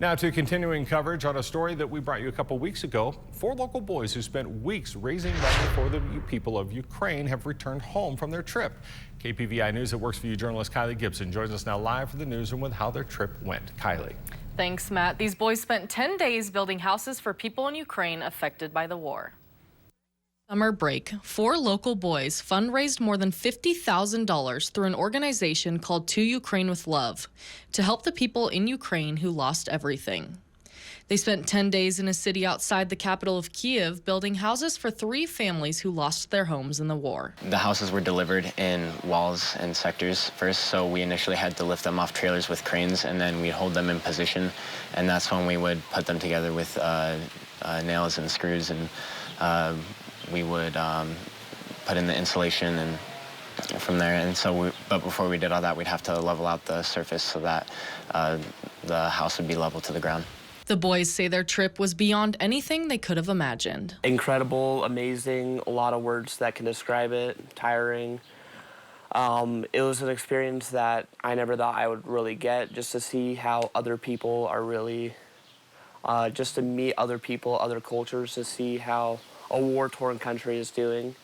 Now to continuing coverage on a story that we brought you a couple weeks ago. 4 local boys who spent weeks raising money for the people of Ukraine have returned home from their trip. KPVI News That Works For You journalist Kylie Gibson joins us now live from the newsroom with how their trip went. Kylie. Thanks, Matt. These boys spent 10 days building houses for people in Ukraine affected by the war. Summer break, 4 local boys fundraised more than $50,000 through an organization called To Ukraine with Love to help the people in Ukraine who lost everything. They spent 10 days in a city outside the capital of Kyiv building houses for 3 families who lost their homes in the war. The houses were delivered in walls and sectors first, so we initially had to lift them off trailers with cranes, and then we'd hold them in position, and that's when we would put them together with nails and screws, and we would put in the insulation and from there. And so, but before we did all that, we'd have to level out the surface so that the house would be level to the ground. The boys say their trip was beyond anything they could have imagined. Incredible, amazing, a lot of words that can describe it, tiring. It was an experience that I never thought I would really get, just to see how other people are really, just to meet other people, other cultures, to see how a war-torn country is doing.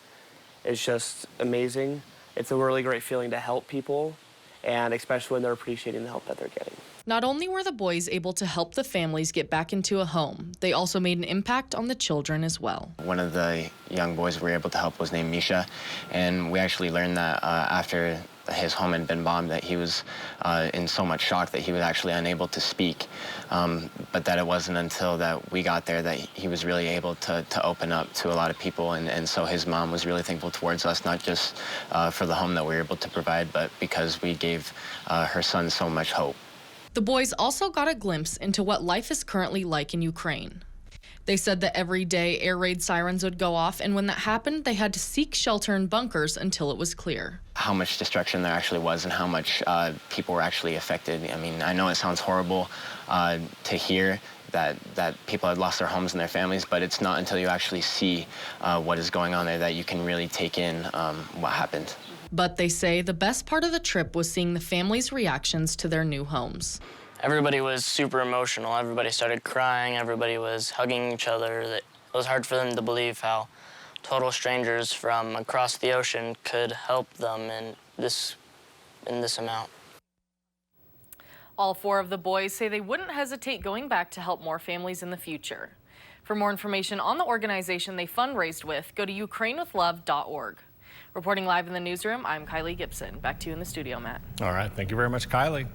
It's just amazing. It's a really great feeling to help people, and especially when they're appreciating the help that they're getting. Not only were the boys able to help the families get back into a home, they also made an impact on the children as well. One of the young boys we were able to help was named Misha, and we actually learned that after his home had been bombed that he was in so much shock that he was actually unable to speak, but that it wasn't until that we got there that he was really able to open up to a lot of people, and so his mom was really thankful towards us, not just for the home that we were able to provide, but because we gave her son so much hope. The boys also got a glimpse into what life is currently like in Ukraine. They said that every day air raid sirens would go off, and when that happened, they had to seek shelter in bunkers until it was clear. How much destruction there actually was and how much people were actually affected. I mean, I know it sounds horrible to hear that people had lost their homes and their families, but it's not until you actually see what is going on there that you can really take in what happened. But they say the best part of the trip was seeing the families' reactions to their new homes. Everybody was super emotional. Everybody started crying. Everybody was hugging each other. It was hard for them to believe how total strangers from across the ocean could help them in this amount. All 4 of the boys say they wouldn't hesitate going back to help more families in the future. For more information on the organization they fundraised with, go to ukrainewithlove.org. Reporting live in the newsroom, I'm Kylie Gibson. Back to you in the studio, Matt. All right. Thank you very much, Kylie.